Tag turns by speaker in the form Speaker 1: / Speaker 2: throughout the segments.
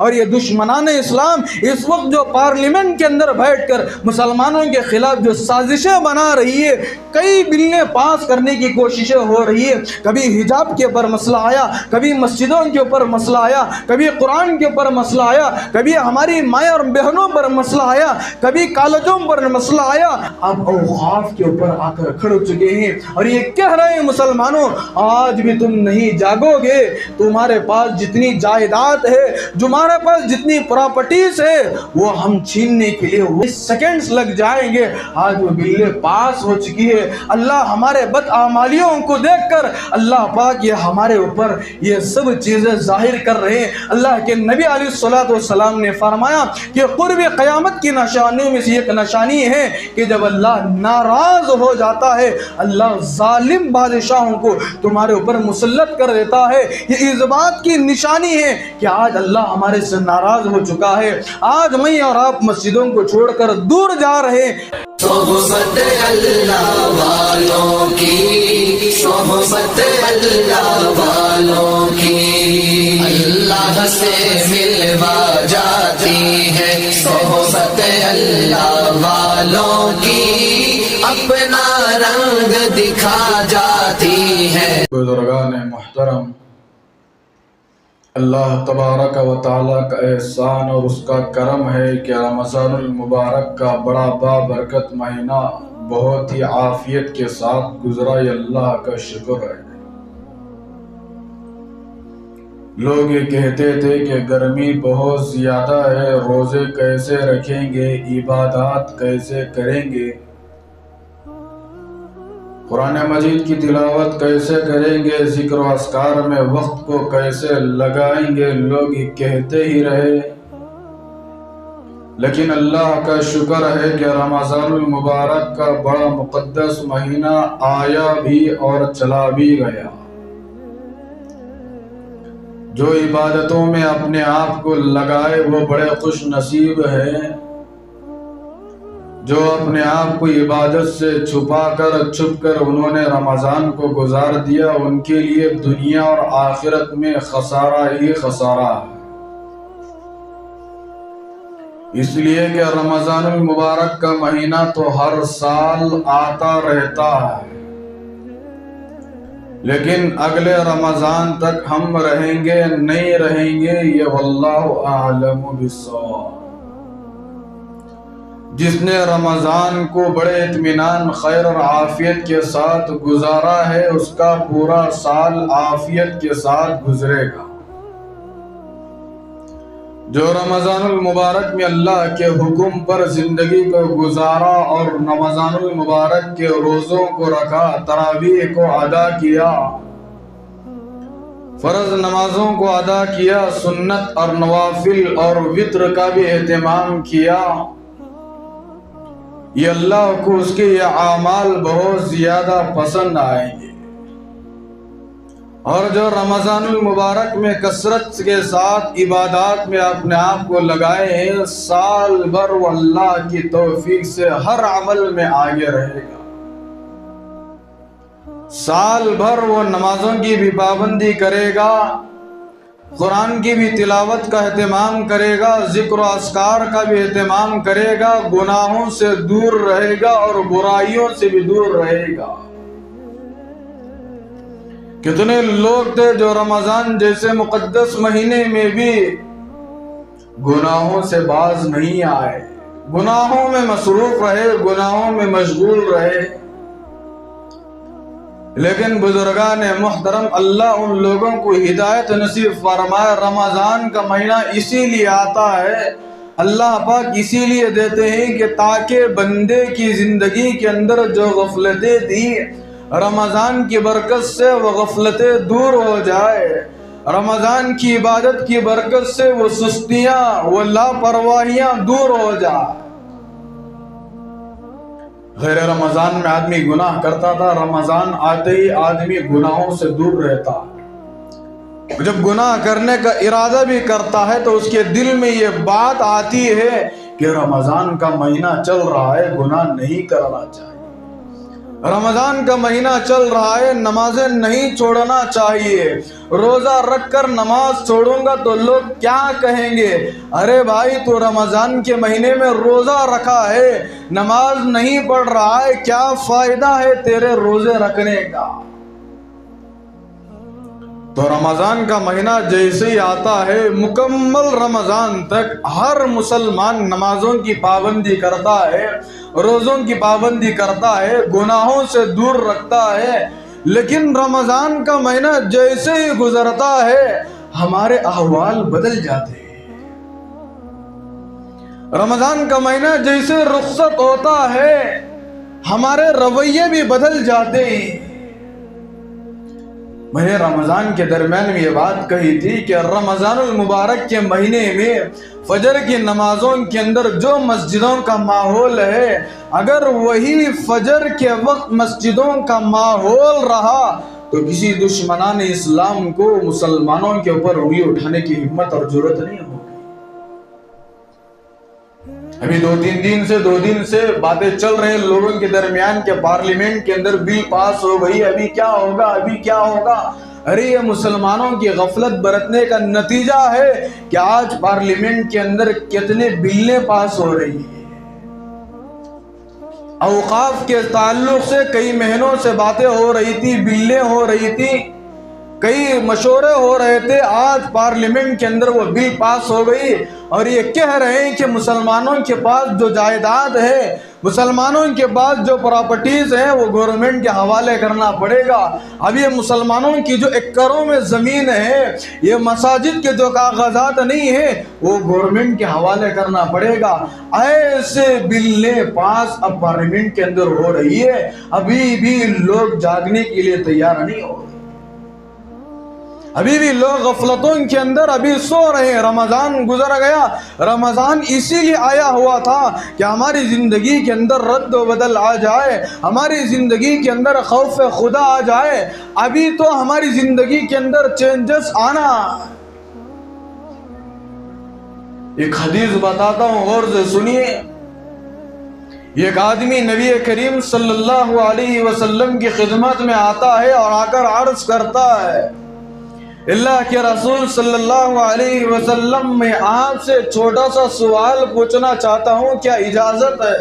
Speaker 1: اور یہ دشمنان اسلام اس وقت جو پارلیمنٹ کے اندر بیٹھ کر مسلمانوں کے خلاف جو سازشیں بنا رہی ہے، کئی بلیں پاس کرنے کی کوششیں ہو رہی ہے، کبھی حجاب کے اوپر مسئلہ آیا، کبھی مسجدوں کے اوپر مسئلہ آیا، کبھی قرآن کے اوپر مسئلہ آیا، کبھی ہماری مائیں اور بہنوں پر مسئلہ آیا، کبھی کالجوں پر مسئلہ آیا، اب اوقاف کے اوپر آ کر کھڑ چکے ہیں اور یہ کہہ رہے ہیں مسلمانوں آج بھی تم نہیں جاگو گے، تمہارے پاس جتنی جائیداد ہے، تمہارے پاس جتنی پراپرٹیز ہے، وہ ہم چھیننے کے لیے وہ سیکنڈز لگ جائیں گے۔ آج وہ بلیں پاس ہو چکی ہے۔ اللہ ہمارے بدعمالیوں کو دیکھ کر اللہ پاک یہ ہمارے اوپر یہ سب چیزیں ظاہر کر رہے ہیں۔ اللہ کے نبی علیہ السلام نے فرمایا کہ قرب قیامت کی نشانیوں میں سے ایک نشانی ہے کہ جب اللہ ناراض ہو جاتا ہے، اللہ ظالم بادشاہوں کو تمہارے اوپر مسلط کر دیتا ہے۔ یہ اس بات کی نشانی ہے کہ آج اللہ ہمارے سے ناراض ہو چکا ہے۔ آج میں اور آپ مسجدوں کو چھوڑ کر دور جا رہے ہیں۔
Speaker 2: صحبت اللہ والوں کی، صحبت اللہ والوں کی اللہ سے ملوا جاتی ہے، صحبت اللہ والوں کی اپنا رنگ دکھا جاتی ہے۔
Speaker 3: بزرگان محترم، اللہ تبارک و تعالیٰ کا احسان اور اس کا کرم ہے کہ رمضان المبارک کا بڑا بابرکت مہینہ بہت ہی عافیت کے ساتھ گزرا، یہ اللہ کا شکر ہے۔ لوگ یہ کہتے تھے کہ گرمی بہت زیادہ ہے، روزے کیسے رکھیں گے، عبادات کیسے کریں گے، قرآن مجید کی تلاوت کیسے کریں گے، ذکر و اذکار میں وقت کو کیسے لگائیں گے، لوگ یہ کہتے ہی رہے۔ لیکن اللہ کا شکر ہے کہ رمضان المبارک کا بڑا مقدس مہینہ آیا بھی اور چلا بھی گیا۔ جو عبادتوں میں اپنے آپ کو لگائے وہ بڑے خوش نصیب ہیں، جو اپنے آپ کو عبادت سے چھپ کر انہوں نے رمضان کو گزار دیا، ان کے لیے دنیا اور آخرت میں خسارہ ہی خسارہ ہے۔ اس لیے کہ رمضان المبارک کا مہینہ تو ہر سال آتا رہتا ہے، لیکن اگلے رمضان تک ہم رہیں گے نہیں رہیں گے یہ واللہ اعلم بالصواب۔ جس نے رمضان کو بڑے اطمینان، خیر اور عافیت کے ساتھ گزارا ہے، اس کا پورا سال عافیت کے ساتھ گزرے گا۔ جو رمضان المبارک میں اللہ کے حکم پر زندگی کو گزارا اور رمضان المبارک کے روزوں کو رکھا، تراویح کو ادا کیا، فرض نمازوں کو ادا کیا، سنت اور نوافل اور وتر کا بھی اہتمام کیا، یہ اللہ کو اس کے یہ اعمال بہت زیادہ پسند آئیں گے۔ اور جو رمضان المبارک میں کثرت کے ساتھ عبادات میں اپنے آپ کو لگائے ہیں، سال بھر وہ اللہ کی توفیق سے ہر عمل میں آگے رہے گا۔ سال بھر وہ نمازوں کی بھی پابندی کرے گا، قرآن کی بھی تلاوت کا اہتمام کرے گا، ذکر و اذکار کا بھی اہتمام کرے گا، گناہوں سے دور رہے گا اور برائیوں سے بھی دور رہے گا۔ کتنے لوگ تھے جو رمضان جیسے مقدس مہینے میں بھی گناہوں سے باز نہیں آئے، گناہوں میں مصروف رہے، گناہوں میں مشغول رہے۔ لیکن بزرگان محترم، اللہ ان لوگوں کو ہدایت نصیب فرمائے۔ رمضان کا مہینہ اسی لیے آتا ہے، اللہ پاک اسی لیے دیتے ہیں کہ تاکہ بندے کی زندگی کے اندر جو غفلتیں تھیں، رمضان کی برکت سے وہ غفلتیں دور ہو جائے، رمضان کی عبادت کی برکت سے وہ سستیاں، وہ لاپرواہیاں دور ہو جائے۔ غیر رمضان میں آدمی گناہ کرتا تھا، رمضان آتے ہی آدمی گناہوں سے دور رہتا۔ جب گناہ کرنے کا ارادہ بھی کرتا ہے تو اس کے دل میں یہ بات آتی ہے کہ رمضان کا مہینہ چل رہا ہے، گناہ نہیں کرنا چاہیے۔ रमजान का महीना चल रहा है, नमाजें नहीं छोड़ना चाहिए। रोजा रख कर नमाज छोड़ूंगा तो लोग क्या कहेंगे? अरे भाई, तो रमजान के महीने में रोजा रखा है, नमाज नहीं पढ़ रहा है, क्या फायदा है तेरे रोजे रखने का? तो रमजान का महीना जैसे ही आता है, मुकम्मल रमजान तक हर मुसलमान नमाजों की पाबंदी करता है, रोज़ों की पाबंदी करता है, गुनाहों से दूर रखता है। लेकिन रमजान का महीना जैसे ही गुजरता है, हमारे अहवाल बदल जाते हैं। रमजान का महीना जैसे रुखसत होता है, हमारे रवैये भी बदल जाते हैं। मैंने रमजान के दरमियान में ये बात कही थी कि रमजानुल मुबारक के महीने में फजर की नमाजों के अंदर जो मस्जिदों का माहौल है, अगर वही फजर के वक्त मस्जिदों का माहौल रहा तो किसी दुश्मनान इस्लाम को मुसलमानों के ऊपर उंगली उठाने की हिम्मत और जरूरत नहीं होगी। अभी दो दिन से बातें चल रहे हैं लोगों के दरमियान के पार्लियामेंट के अंदर बिल पास हो गई, अभी क्या होगा, अभी क्या होगा। अरे ये मुसलमानों की गफलत बरतने का नतीजा है कि आज पार्लियामेंट के अंदर कितने बिलें पास हो रही है। औकाफ के ताल्लुक से कई महीनों से बातें हो रही थी, बिलें हो रही थी, कई मशवरे हो रहे थे। आज पार्लियामेंट के अंदर वो बिल पास हो गई और ये कह रहे हैं कि मुसलमानों के पास जो जायदाद है, मुसलमानों के पास जो प्रॉपर्टीज हैं, वो गवर्नमेंट के हवाले करना पड़ेगा। अब ये मुसलमानों की जो एकड़ों में ज़मीन है, ये मसाजिद के जो कागजात नहीं है, वो गवर्नमेंट के हवाले करना पड़ेगा। ऐसे बिलें पास अब पार्लियामेंट के अंदर हो रही है, अभी भी लोग जागने के लिए तैयार नहीं हो रहे। अभी भी लोग गफलतों के अंदर अभी सो रहे हैं। रमजान गुजर गया। रमजान इसीलिए आया हुआ था कि हमारी जिंदगी के अंदर रद्द बदल आ जाए, हमारी जिंदगी के अंदर खौफ खुदा आ जाए। अभी तो हमारी जिंदगी के अंदर चेंजेस आना। एक हदीस बताता हूं, गौर से सुनिए। एक आदमी नबी करीम सल्लल्लाहु अलैहि वसल्लम की खिदमत में आता है और आकर अर्ज करता है, अल्लाह के रसूल सल्लल्लाहु अलैहि वसल्लम, मैं आपसे छोटा सा सवाल पूछना चाहता हूँ, क्या इजाजत है?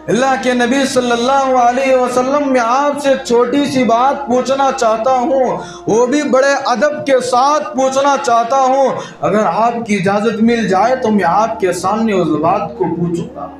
Speaker 3: अल्लाह के नबी सल्लल्लाहु अलैहि वसल्लम, मैं आपसे छोटी सी बात पूछना चाहता हूँ, वो भी बड़े अदब के साथ पूछना चाहता हूँ। अगर आपकी इजाजत मिल जाए तो मैं आपके सामने उस बात को पूछूंगा।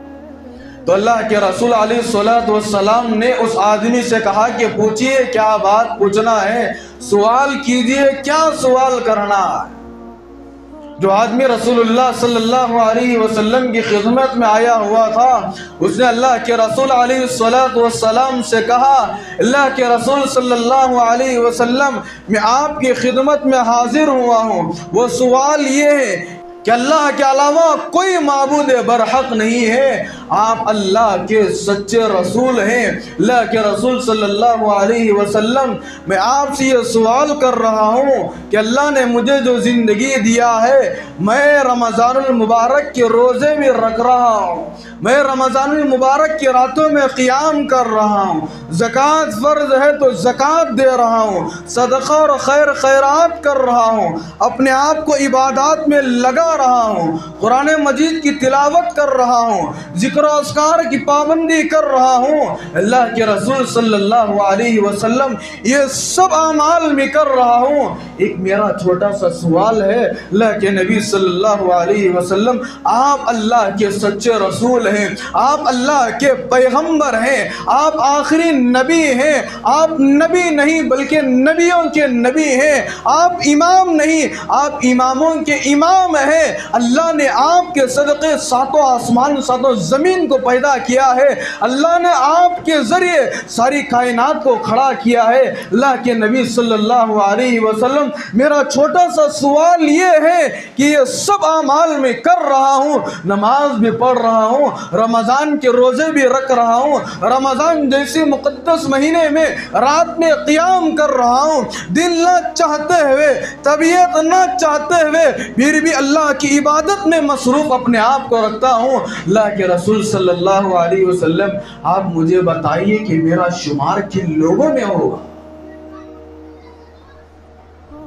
Speaker 3: तो अल्लाह के रसूल अलैहिस्सलाम ने उस आदमी से कहा कि पूछिए, क्या बात पूछना है, सवाल कीजिए, क्या सवाल करना है। जो आदमी रसूलुल्लाह सल्लल्लाहु अलैहि वसल्लम की खिदमत में आया हुआ था, उसने अल्लाह के रसूल अलैहिस्सलाम से कहा, अल्लाह के रसूल सल्लल्लाहु अलैहि वसल्लम, मैं आपकी खिदमत में हाजिर हुआ हूँ। वो सवाल ये है कि अल्लाह के अलावा कोई माबूद बरहक नहीं है, आप अल्लाह के सच्चे रसूल हैं। अल्लाह के रसूल सल्लल्लाहु अलैहि वसल्लम, मैं आपसे ये सवाल कर रहा हूँ कि अल्लाह ने मुझे जो ज़िंदगी दिया है, मैं रमज़ानुल मुबारक के रोज़े भी रख रहा हूँ, मैं रमज़ानुल मुबारक की रातों में क़ियाम कर रहा हूँ, ज़कात फ़र्ज़ है तो ज़कात दे रहा हूँ, सदक़ा और खैरात कर रहा हूँ, अपने आप को इबादत में लगा रहा हूँ, कुरान मजीद की तिलावत कर रहा हूँ, ज़िक्र अस्कार की पाबंदी कर रहा हूँ। अल्लाह के रसूल सल्लल्लाहु अलैहि वसल्लम, ये सब अमाल में कर रहा हूँ। एक मेरा छोटा सा सवाल है, अल्लाह के नबी सल्लल्लाहु अलैहि वसल्लम, आप अल्लाह के सच्चे रसूल हैं, आप अल्लाह के पैगंबर हैं, आप आखिरी नबी हैं, आप नबी नहीं बल्कि नबियों के नबी हैं, आप इमाम नहीं, आप इमामों के इमाम हैं। अल्लाह ने आपके सदक़े सातों आसमान सातों ज़मीन को पैदा किया है, अल्लाह ने आपके ज़रिए सारी कायनात को खड़ा किया है। अल्लाह के नबी सल्लल्लाहु अलैहि वसल्लम, मेरा छोटा सा सवाल ये है कि ये सब अमाल में कर रहा हूँ, नमाज भी पढ़ रहा हूँ, रमज़ान के रोज़े भी रख रहा हूँ, रमज़ान जैसे मुक़द्दस महीने में रात में क़ियाम कर रहा हूँ, दिल न चाहते हुए, तबीयत न चाहते हुए, फिर भी अल्लाह
Speaker 1: की इबादत में मसरूफ अपने आप को रखता हूँ। अल्लाह के रसूल सल्लल्लाहु अलैहि वसल्लम, आप मुझे बताइए कि मेरा शुमार किन लोगों में होगा।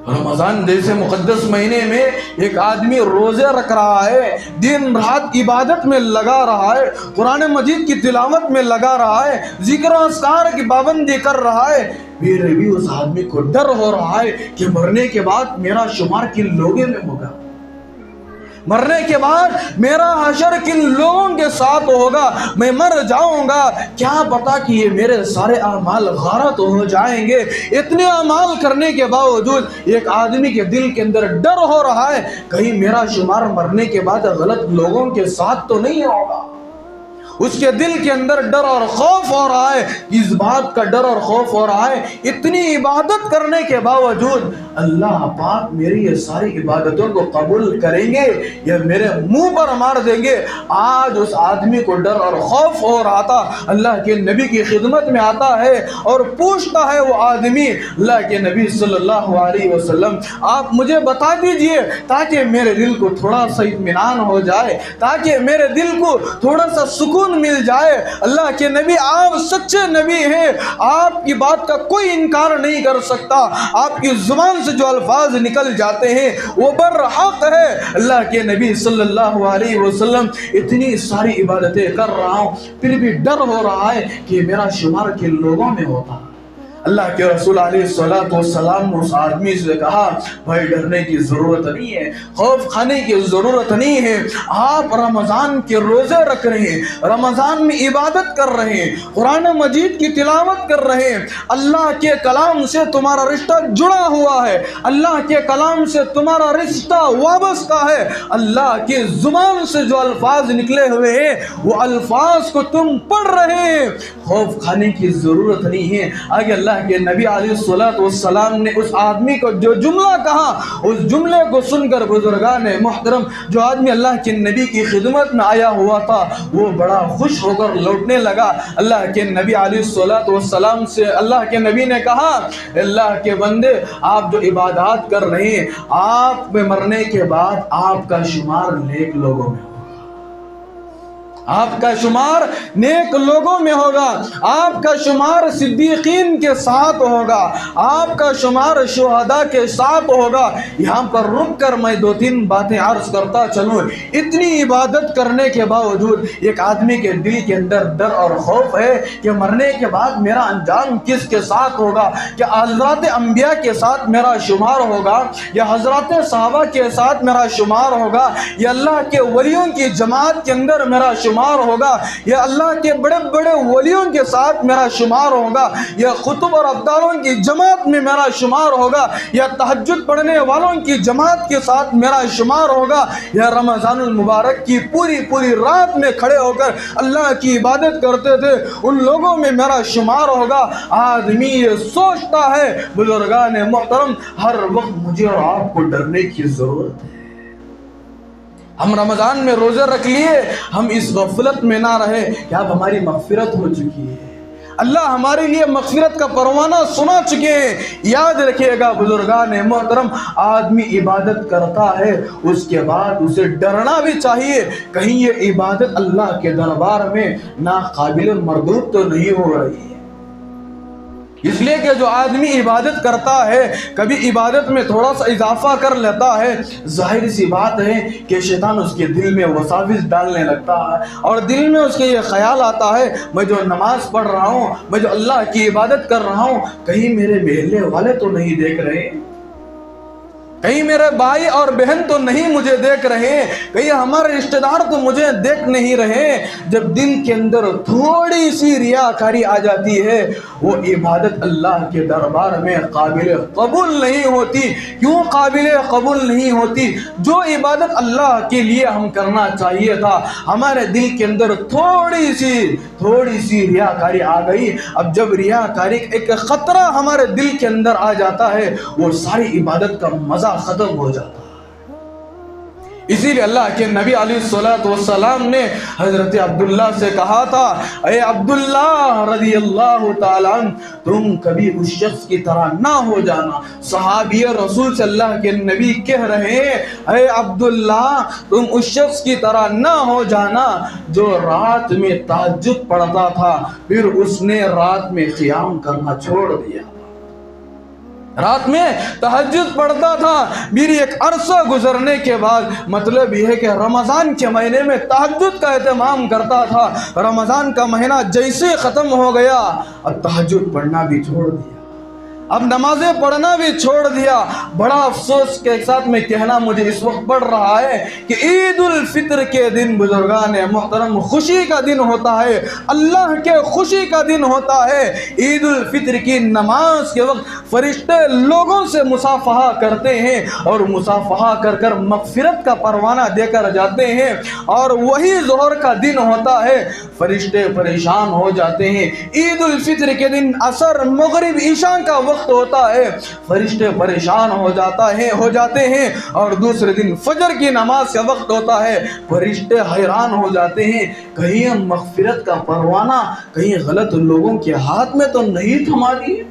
Speaker 1: रमजान जैसे मुकद्दस महीने में एक आदमी रोजे रख रहा है, दिन रात इबादत में लगा रहा है, कुरान मजीद की तिलावत में लगा रहा है, जिक्र अस्कार की पाबंदी कर रहा है, फिर भी उस आदमी को डर हो रहा है कि मरने के बाद मेरा शुमार किन लोगों में होगा, मरने के बाद मेरा हशर किन लोगों के साथ होगा, मैं मर जाऊंगा, क्या पता कि ये मेरे सारे अमाल गारत हो जाएंगे। इतने अमाल करने के बावजूद एक आदमी के दिल के अंदर डर हो रहा है, कहीं मेरा शुमार मरने के बाद गलत लोगों के साथ तो नहीं होगा। उसके दिल के अंदर डर और खौफ हो रहा है, इस बात का डर और खौफ हो रहा है, इतनी इबादत करने के बावजूद अल्लाह पाक मेरी ये सारी इबादतों को कबूल करेंगे या मेरे मुंह पर मार देंगे। आज उस आदमी को डर और खौफ हो रहा था, अल्लाह के नबी की खिदमत में आता है और पूछता है वो आदमी, अल्लाह के नबी सल्लल्लाहु अलैहि वसल्लम, आप मुझे बता दीजिए ताकि मेरे दिल को थोड़ा सा इत्मीनान हो जाए, ताकि मेरे दिल को थोड़ा सा सुकून मिल जाए। अल्लाह के नबी, आप सच्चे नबी हैं, आपकी बात का कोई इनकार नहीं कर सकता, आपकी जुबान से जो अल्फाज निकल जाते हैं वो बरहक है। अल्लाह के नबी सल्लल्लाहु अलैहि वसल्लम, इतनी सारी इबादतें कर रहा हूँ फिर भी डर हो रहा है कि मेरा शुमार किन लोगों में होता। अल्लाह के रसूल अलैहिस्सलातु वस्सलाम ने उस आदमी से कहा, भाई डरने की जरूरत नहीं है, खौफ खाने की जरूरत नहीं है, आप रमजान के रोजे रख रहे हैं, रमजान में इबादत कर रहे हैं, कुरान मजीद की तिलावत कर रहे हैं, अल्लाह के कलाम से तुम्हारा रिश्ता जुड़ा हुआ है, अल्लाह के कलाम से तुम्हारा रिश्ता वाबस्ता है, अल्लाह के जुबान से जो अल्फाज निकले हुए हैं वो अल्फाज को तुम पढ़ रहे हैं, खौफ खाने की जरूरत नहीं है। आगे अल्लाह के नबी अलैहिस्सलातु वस्सलाम ने उस आदमी को जो जुमला कहा, उस जुमले को सुनकर बुजुर्गान मोहतरम, जो आदमी अल्लाह के नबी की खिदमत में आया हुआ था वो बड़ा खुश होकर लौटने लगा। अल्लाह के नबी अलैहिस्सलातु वस्सलाम से अल्लाह के नबी ने कहा, अल्लाह के बंदे, आप जो इबादत कर रहे हैं, आप में मरने के बाद आपका शुमार नेक लोगों में, आपका शुमार नेक लोगों में होगा, आपका शुमार सिद्दीकीन के साथ होगा, आपका शुमार शुहदा के साथ होगा। यहाँ पर रुक कर मैं दो तीन बातें अर्ज करता चलूँ। इतनी इबादत करने के बावजूद एक आदमी के दिल के अंदर डर और खौफ है कि मरने के बाद मेरा अंजाम किसके साथ होगा, क्या हज़रात अंबिया के साथ मेरा शुमार होगा या हज़रात सहाबा के साथ मेरा शुमार होगा या अल्लाह के वलियों की जमात के अंदर मेरा होगा या अल्लाह के बड़े बड़े वलियों के साथ मेरा शुमार होगा या खुतब और अब्दालों की जमात में मेरा शुमार होगा या तहज्जुद पढ़ने वालों की जमात के साथ मेरा शुमार होगा या रमज़ानुल मुबारक की पूरी पूरी रात में खड़े होकर अल्लाह की इबादत करते थे उन लोगों में मेरा शुमार होगा। आदमी ये सोचता है, बुजुर्गान मोहतरम, हर वक्त मुझे और आपको डरने की जरूरत है। हम रमज़ान में रोज़े रख लिए, हम इस गफलत में ना रहे कि अब हमारी मग़फ़िरत हो चुकी है, अल्लाह हमारे लिए मग़फ़िरत का परवाना सुना चुके हैं। याद रखिएगा बुजुर्गान मोहतरम, आदमी इबादत करता है उसके बाद उसे डरना भी चाहिए, कहीं ये इबादत अल्लाह के दरबार में नाक़ाबिल मरदूद तो नहीं हो रही है। इसलिए कि जो आदमी इबादत करता है कभी इबादत में थोड़ा सा इजाफा कर लेता है, जाहिर सी बात है कि शैतान उसके दिल में वसाविस डालने लगता है और दिल में उसके ये ख्याल आता है, मैं जो नमाज पढ़ रहा हूँ, मैं जो अल्लाह की इबादत कर रहा हूँ, कहीं मेरे महल्ले वाले तो नहीं देख रहे, कहीं मेरे भाई और बहन तो नहीं मुझे देख रहे, कहीं हमारे रिश्तेदार तो मुझे देख नहीं रहे। जब दिल के अंदर थोड़ी सी रियाकारी आ जाती है वो इबादत अल्लाह के दरबार में काबिल कबूल नहीं होती। क्यों काबिल कबूल नहीं होती? जो इबादत अल्लाह के लिए हम करना चाहिए था, हमारे दिल के अंदर थोड़ी सी रियाकारी आ गई। अब जब रियाकारी एक खतरा हमारे दिल के अंदर आ जाता है वो सारी इबादत का मजा खत्म हो जाता है।
Speaker 3: इसीलिए अल्लाह के नबी अलैहिस्सलाम ने हजरत अब्दुल्ला से कहा था, अरे अब्दुल्ला रज़ियल्लाहु ताला अन्हु, तुम कभी उस शख्स की तरह ना हो जाना। सहाबी रसूल से अल्लाह के नबी कह रहे हैं, अरे अब्दुल्ला तुम उस शख्स की तरह ना हो जाना जो रात में तहज्जुद पढ़ता था, फिर उसने रात में क़ियाम करना छोड़ दिया। रात में तहज्जुद पढ़ता था, मेरी एक अरसा गुजरने के बाद, मतलब यह है कि रमज़ान के महीने में तहज्जुद का एहतमाम करता था। रमज़ान का महीना जैसे ख़त्म हो गया, अब तहज्जुद पढ़ना भी छोड़ दिया, अब नमाजें पढ़ना भी छोड़ दिया। बड़ा अफसोस के साथ में कहना मुझे इस वक्त पड़ रहा है कि ईद उल फित्र के दिन बुजुर्गान मोहतरम खुशी का दिन होता है, अल्लाह के खुशी का दिन होता है। ईद उल फित्र की नमाज के वक्त फरिश्ते लोगों से मुसाफहा करते हैं और मुसाफहा कर कर मगफिरत का परवाना देकर जाते हैं। और वही ज़ोहर का दिन होता है, फरिश्ते परेशान हो जाते हैं। ईद उल फित्र के दिन असर मगरिब ईशा का वक्त होता है, फरिश्ते परेशान हो जाते हैं। और दूसरे दिन फजर की नमाज का वक्त होता है, फरिश्ते हैरान हो जाते हैं, कहीं हम मगफिरत का परवाना कहीं गलत लोगों के हाथ में तो नहीं थमा दिए।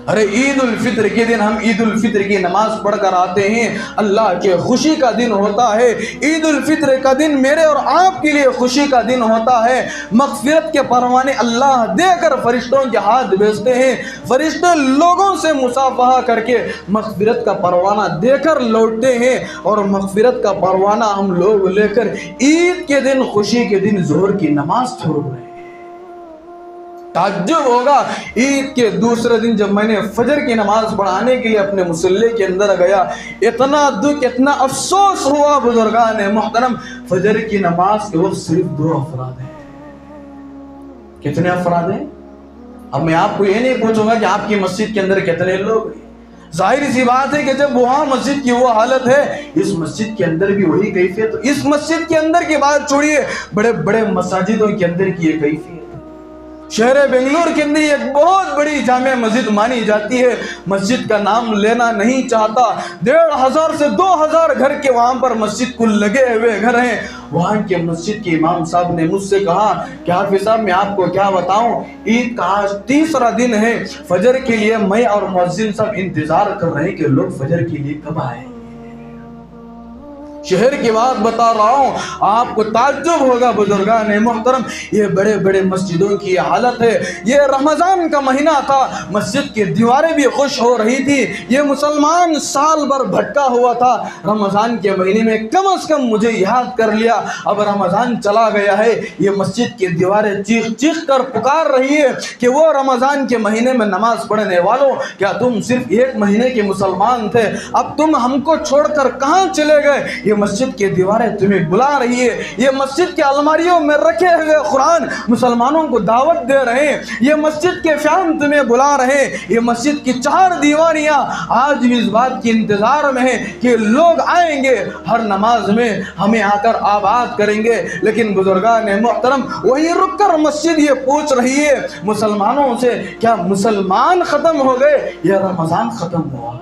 Speaker 3: अरे ईद उल फित्र के दिन हम ईद उल फित्र की नमाज पढ़कर आते हैं, अल्लाह के खुशी का दिन होता है। ईद उल फित्र का दिन मेरे और आपके लिए खुशी का दिन होता है। मगफिरत के परवाने अल्लाह देकर फरिश्तों के हाथ भेजते हैं, फरिश्ते लोगों से मुसाफहा करके मगफिरत का परवाना देकर लौटते हैं। और मगफिरत का परवाना हम लोग लेकर ईद के दिन, खुशी के दिन ज़ोहर की नमाज छोड़ रहे हैं। ताज्जुब होगा, ईद के दूसरे दिन जब मैंने फजर की नमाज पढ़ाने के लिए अपने मुसल्ले के अंदर गया, इतना दुख, इतना अफसोस हुआ बुजुर्गान मोहतरम, फजर की नमाज के वक्त सिर्फ 2 अफराद हैं। कितने अफराद हैं? अब मैं आपको ये नहीं पूछूंगा कि आपकी मस्जिद के अंदर कितने लोग हैं। जाहिर सी बात है कि जब वहां मस्जिद की वो हालत है, इस मस्जिद के अंदर भी वही कैफियत। तो इस मस्जिद के अंदर की बात छोड़िए, बड़े बड़े मसाजिदों के अंदर की ये कैफियत। शहर बेंगलुरु के अंदर एक बहुत बड़ी जामे मस्जिद मानी जाती है, मस्जिद का नाम लेना नहीं चाहता। 1500 से 2000 घर के वहां पर मस्जिद कुल लगे हुए घर हैं। वहां के मस्जिद के इमाम साहब ने मुझसे कहा कि हाफिज साहब मैं आपको क्या बताऊं, ईद का आज तीसरा दिन है, फजर के लिए मैं और मुअज्जिन साहब इंतजार कर रहे हैं कि लोग फजर के लिए कब आए। शहर की बात बता रहा हूँ, आपको ताज्जुब होगा बुजुर्गान मोहतरम, ये बड़े बड़े मस्जिदों की हालत है। ये रमज़ान का महीना था, मस्जिद की दीवारें भी खुश हो रही थी। ये मुसलमान साल भर भटका हुआ था, रमज़ान के महीने में कम से कम मुझे याद कर लिया। अब रमज़ान चला गया है, ये मस्जिद की दीवारें चीख चीख कर पुकार रही है कि वो रमज़ान के महीने में नमाज पढ़ने वालों, क्या तुम सिर्फ 1 महीने के मुसलमान थे, अब तुम हमको छोड़कर कहाँ चले गए। ये मस्जिद की दीवारें तुम्हें बुला रही है, ये मस्जिद के अलमारियों में रखे हुए कुरान मुसलमानों को दावत दे रहे हैं, ये मस्जिद के फैन तुम्हें बुला रहे हैं, ये मस्जिद की 4 दीवारियां आज भी इस बात के इंतजार में है कि लोग आएंगे, हर नमाज में हमें आकर आबाद करेंगे। लेकिन बुजुर्गान मोहतरम वही रुक कर मस्जिद ये पूछ रही है मुसलमानों से, क्या मुसलमान खत्म हो गए या रमजान खत्म हुआ?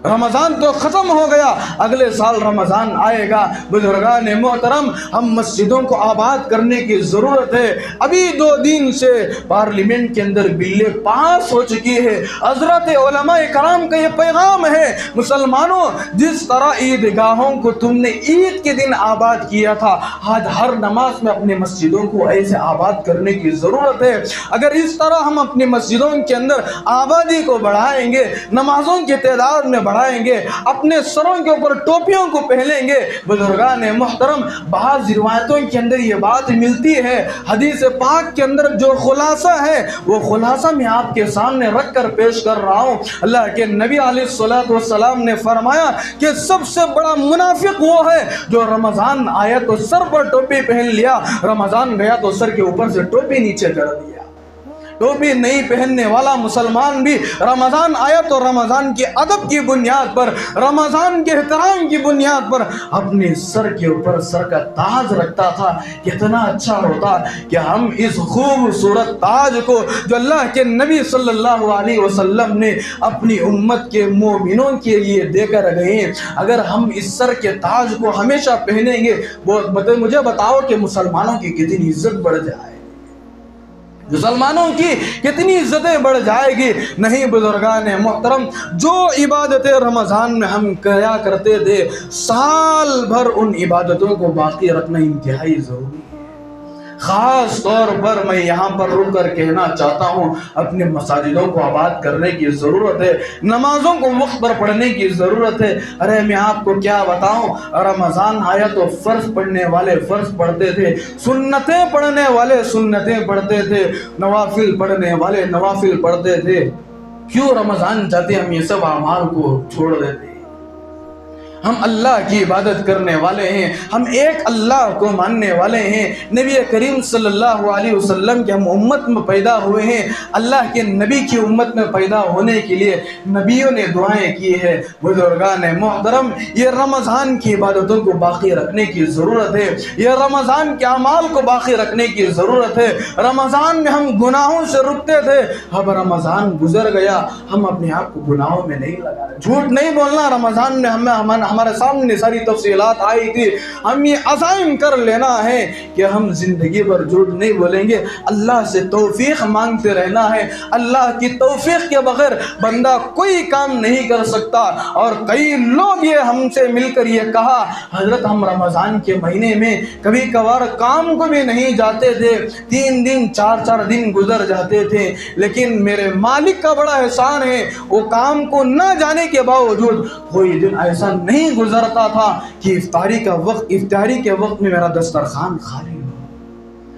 Speaker 3: रमज़ान तो ख़त्म हो गया, अगले साल रमज़ान आएगा। बुजुर्गान मोहतरम हम मस्जिदों को आबाद करने की ज़रूरत है। अभी 2 दिन से पार्लियामेंट के अंदर बिल्ले पास हो चुकी है। हज़रत उलमाए कराम का ये पैगाम है, मुसलमानों जिस तरह ईदगाहों को तुमने ईद के दिन आबाद किया था, आज हर नमाज में अपनी मस्जिदों को ऐसे आबाद करने की ज़रूरत है। अगर इस तरह हम अपनी मस्जिदों के अंदर आबादी को बढ़ाएंगे, नमाजों की तादाद में बढ़ाएंगे, अपने सरों के ऊपर टोपियों को पहनेंगे। बुजुर्गान मोहतरम बाज़ रिवायतों के अंदर ये बात मिलती है, हदीस पाक के अंदर जो खुलासा है वो खुलासा मैं आपके सामने रख कर पेश कर रहा हूँ। अल्लाह के नबी अलैहिस्सलातु वस्सलाम ने फरमाया कि सबसे बड़ा मुनाफिक वो है जो रमज़ान आया तो सर पर टोपी पहन लिया, रमज़ान गया तो सर के ऊपर से टोपी नीचे कर दिया।
Speaker 1: टोपी नहीं पहनने वाला मुसलमान भी रमज़ान आया तो रमज़ान के अदब की बुनियाद पर, रमज़ान के एहतराम की बुनियाद पर अपने सर के ऊपर सर का ताज रखता था। कितना अच्छा होता कि हम इस खूबसूरत ताज को जो अल्लाह के नबी सल्लल्लाहु अलैहि वसल्लम ने अपनी उम्मत के मोमिनों के लिए देकर गए, अगर हम इस सर के ताज को हमेशा पहनेंगे, मुझे बताओ कि मुसलमानों की कितनी इज्जत बढ़ जाए, मुसलमानों की कितनी इज्जतें बढ़ जाएगी। नहीं बुजुर्गान मोहतरम, जो इबादतें रमज़ान में हम किया करते थे, साल भर उन इबादतों को बाकी रखना इंतहाई ज़रूरी है। ख़ास तौर पर मैं यहाँ पर रुक कर कहना चाहता हूँ, अपने मसाजिदों को आबाद करने की ज़रूरत है, नमाज़ों को वक्त पर पढ़ने की ज़रूरत है। अरे मैं आपको क्या बताऊँ, रमज़ान आया तो फ़र्ज़ पढ़ने वाले फ़र्ज़ पढ़ते थे, सुन्नतें पढ़ने वाले सुन्नतें पढ़ते थे, नवाफिल पढ़ने वाले नवाफिल पढ़ते थे। क्यों रमज़ान जाते हम ये सब अमाल को छोड़ देते? हम अल्लाह की इबादत करने वाले हैं, हम एक अल्लाह को मानने वाले हैं। नबी करीम सल्लल्लाहु अलैहि वसल्लम के हम उम्मत में पैदा हुए हैं, अल्लाह के नबी की उम्मत में पैदा होने के लिए नबियों ने दुआएं की है। बुजुर्गान मोहतरम, ये रमज़ान की इबादतों को बाकी रखने की ज़रूरत है, ये रमज़ान के अमाल को बाकी रखने की ज़रूरत है। रमज़ान में हम गुनाहों से रुकते थे, अब रमज़ान गुजर गया, हम अपने आप को गुनाहों में नहीं लगा रहे। झूठ नहीं बोलना, रमज़ान में हमारे सामने सारी तफसीलात आई थी। हम ये अज़ाइम कर लेना है कि हम जिंदगी भर झूठ नहीं बोलेंगे, अल्लाह से तौफीक मांगते रहना है। अल्लाह की तौफीक के बगैर बंदा कोई काम नहीं कर सकता। और कई लोग ये हमसे मिलकर ये कहा, हजरत हम रमज़ान के महीने में कभी कभार काम को भी नहीं जाते थे, 3 दिन 4 दिन गुजर जाते थे, लेकिन मेरे मालिक का बड़ा एहसान है, वो काम को न जाने के बावजूद कोई दिन ऐसा नहीं गुजरता था कि इफ्तारी के वक्त में मेरा दस्तरखान खाली हो।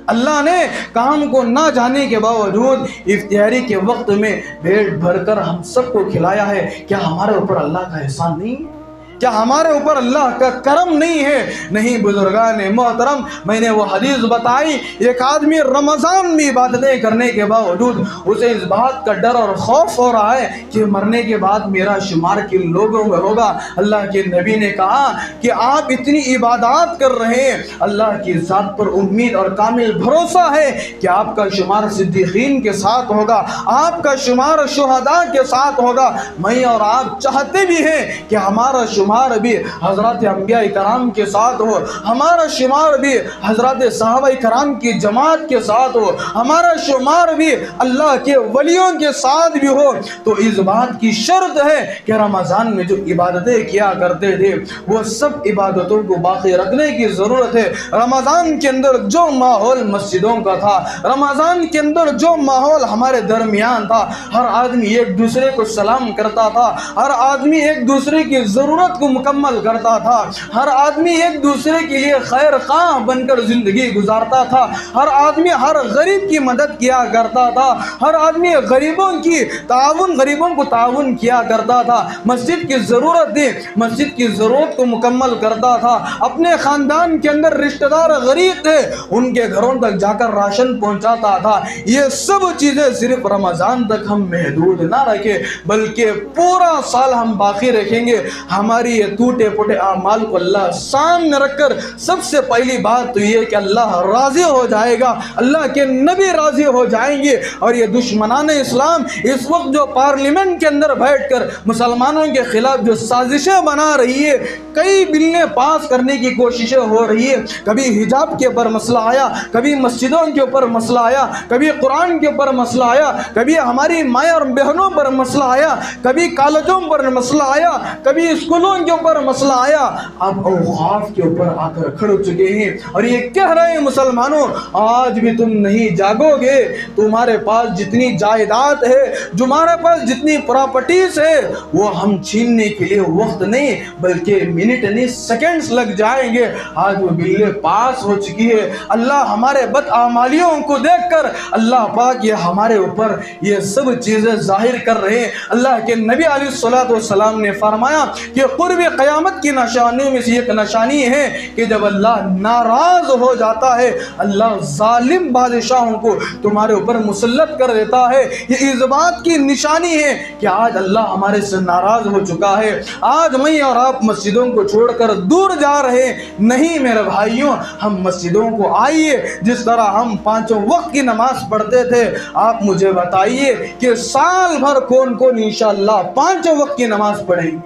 Speaker 1: अल्लाह ने काम को ना जाने के बावजूद इफ्तारी के वक्त में पेट भरकर हम सबको खिलाया है। क्या हमारे ऊपर अल्लाह का एहसान नहीं है? क्या हमारे ऊपर अल्लाह का करम नहीं है? नहीं बुजुर्गान मोहतरम, मैंने वो हदीस बताई, एक आदमी रमज़ान में इबादतें करने के बावजूद उसे इस बात का डर और खौफ हो रहा है कि मरने के बाद मेरा शुमार किन लोगों में होगा। अल्लाह के नबी ने कहा कि आप इतनी इबादत कर रहे हैं, अल्लाह की ज़ात पर उम्मीद और कामिल भरोसा है कि आपका शुमार सिद्दीकीन के साथ होगा, आपका शुमार शुहदा के साथ होगा। मैं और आप चाहते भी हैं कि हमारा शुमार भी हजरत अंबिया कराम के साथ हो, हमारा शुमार भी हजरत सहाबा कराम की जमात के साथ हो, हमारा शुमार भी अल्लाह के वलियों के साथ भी हो। तो इस बात की शर्त है कि रमज़ान में जो इबादतें किया करते थे वो सब इबादतों को बाकी रखने की ज़रूरत है। रमज़ान के अंदर जो माहौल मस्जिदों का था, रमज़ान के अंदर जो माहौल हमारे दरमियान था, हर आदमी एक दूसरे को सलाम करता था, हर आदमी एक दूसरे की ज़रूरत को मुकम्मल करता था, हर आदमी एक दूसरे के लिए खैर खां बनकर जिंदगी गुजारता था, हर आदमी हर गरीब की मदद किया करता था, हर आदमी गरीबों को ताउन किया करता था, मस्जिद की ज़रूरत थी, मस्जिद की ज़रूरत को मुकम्मल करता था। अपने ख़ानदान के अंदर रिश्तेदार गरीब थे, उनके घरों तक जाकर राशन पहुंचाता था। ये सब चीज़ें सिर्फ रमज़ान तक हम महदूद ना रखें, बल्कि पूरा साल हम बाकी रखेंगे। हमारी ये टूटे फूटे आमाल को अल्लाह सामने रखकर सबसे पहली बात तो ये कि अल्लाह राज़ी हो जाएगा, अल्लाह के नबी राज़ी हो जाएंगे। और ये दुश्मनान इस्लाम इस वक्त जो पार्लियामेंट के अंदर बैठकर मुसलमानों के खिलाफ जो साजिशें बना रही है, कई बिलें पास करने की कोशिशें हो रही है। कभी हिजाब के ऊपर मसला आया, कभी मस्जिदों के ऊपर मसला आया, कभी कुरान के ऊपर मसला आया, कभी हमारी माँ और बहनों पर मसला आया, कभी कॉलेजों पर मसला आया, कभी स्कूलों के ऊपर मसला आया। अब औकाफ के ऊपर आकर खड़े चुके हैं और ये कह रहे हैं, मुसलमानों आज भी तुम नहीं जागोगे, तुम्हारे पास जितनी जायदाद है, तुम्हारे पास जितनी प्रॉपर्टीज है, वो हम छीनने के लिए वक्त नहीं बल्कि मिनट नहीं सेकंड्स लग जाएंगे। आज वो बिल्ले पास हो चुकी है। अल्लाह हमारे बदआमालियों को देखकर अल्लाह पाक ये हमारे ऊपर ये सब चीजें जाहिर कर रहे हैं। अल्लाह के नबी अलैहिस्सलातु वस्सलाम ने फरमाया कि قرب क़यामत की निशानियों में से एक निशानी है कि जब अल्लाह नाराज हो जाता है, अल्लाह जालिम बादशाहों को तुम्हारे ऊपर मुसल्लत कर देता है। ये इस बात की निशानी है कि आज अल्लाह हमारे से नाराज हो चुका है। आज मैं और आप मस्जिदों को छोड़कर दूर जा रहे नहीं मेरे भाइयों, हम मस्जिदों को आइए। जिस तरह हम पांचों वक्त की नमाज पढ़ते थे, आप मुझे बताइए कि साल भर कौन कौन इंशाअल्लाह पांचों वक्त की नमाज पढ़ेंगे?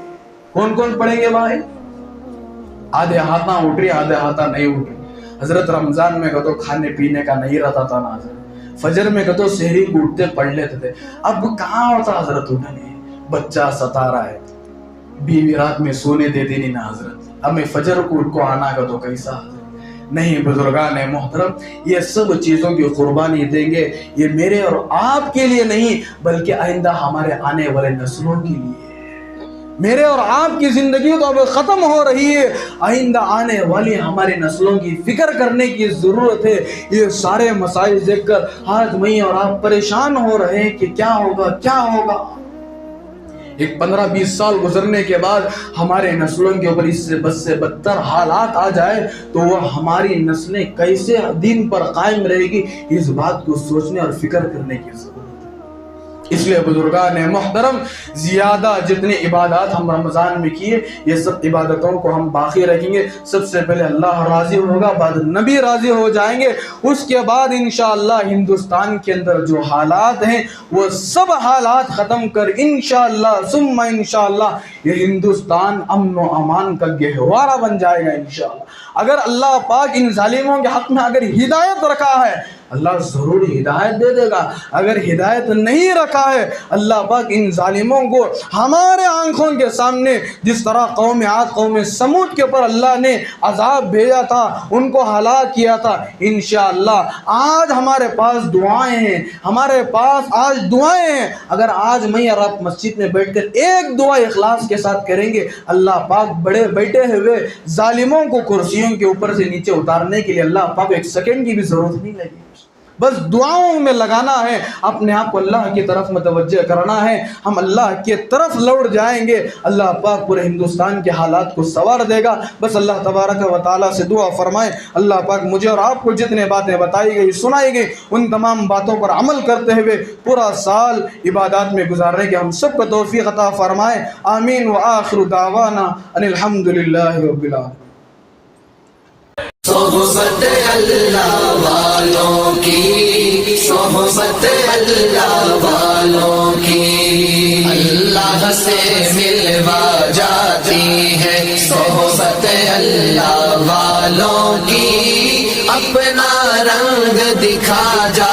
Speaker 1: कौन कौन पढ़ेंगे भाई? आधे हाथा उठ रही, आधे हाथा नहीं उठ रही। हजरत रमजान में कतो खाने पीने का नहीं रहता था ना हजरत, फजर में कतो शहरी को उठते पढ़ लेते थे। अब कहाँ होता हजरत उठने, बच्चा सता रहा है, बीवी रात में सोने देती नहीं ना हजरत, हमें फजर को उठ को आना का तो कैसा हजरत। नहीं बुजुर्गान मोहतरम, ये सब चीज़ों की कुर्बानी देंगे, ये मेरे और आपके लिए नहीं बल्कि आइंदा हमारे आने वाले नस्लों के लिए। मेरे और आपकी जिंदगी तो अब ख़त्म हो रही है, आइंदा आने वाली हमारी नस्लों की फिक्र करने की ज़रूरत है। ये सारे मसाइल देखकर आज मैं और आप परेशान हो रहे हैं कि क्या होगा क्या होगा। एक 15-20 साल गुजरने के बाद हमारे नस्लों के ऊपर इससे बस से बदतर हालात आ जाए तो वह हमारी नस्लें कैसे दीन पर कायम रहेगी, इस बात को सोचने और फिक्र करने की जरूरत है। इसलिए बुजुर्गान मोहतरम, ज़्यादा जितनी इबादत हम रमज़ान में किए, ये सब इबादतों को हम बाकी रखेंगे। सबसे पहले अल्लाह राज़ी होगा, बाद नबी राज़ी हो जाएंगे, उसके बाद इंशाअल्लाह हिंदुस्तान के अंदर जो हालात हैं वो सब हालात ख़त्म कर इंशाअल्लाह सुम्मा इंशाअल्लाह ये हिंदुस्तान अमन व अमान का गहवारा बन जाएगा इंशाअल्लाह। अगर अल्लाह पाक इन जालिमों के हक़ में अगर हिदायत रखा है, अल्लाह ज़रूर हिदायत दे देगा। अगर हिदायत नहीं रखा है, अल्लाह पाक इन जालिमों को हमारे आंखों के सामने जिस तरह कौम आद कौम समूद के ऊपर अल्लाह ने अजाब भेजा था, उनको हलाक किया था, इंशाअल्लाह आज हमारे पास दुआएं हैं, हमारे पास आज दुआएं हैं। अगर आज मैं और आप मस्जिद में बैठकर एक दुआ इखलास के साथ करेंगे, अल्लाह पाक बड़े बैठे हुए जालिमों को कुर्सियों के ऊपर से नीचे उतारने के लिए अल्लाह पाक एक सेकंड की भी ज़रूरत नहीं लगेगी। बस दुआओं में लगाना है, अपने आप को अल्लाह की तरफ मुतवज्जह करना है, हम अल्लाह की तरफ लौट जाएंगे। अल्लाह पाक पूरे हिंदुस्तान के हालात को संवार देगा। बस अल्लाह तबारक व तआला से दुआ फरमाएं, अल्लाह पाक मुझे और आपको जितने बातें बताई गई सुनाई गई उन तमाम बातों पर अमल करते हुए पूरा साल इबादत में गुजारने की हम सबको तौफीक अता फरमाएं। आमीन व आखिरु दावाना अनिल हम्दुलिल्लाहि रब्बिल आलमीन।
Speaker 2: सोहबत अल्लाह वालों की, सोहबत अल्लाह वालों की अल्लाह से मिलवा जाती है। सोहबत अल्लाह वालों की अपना रंग दिखा जा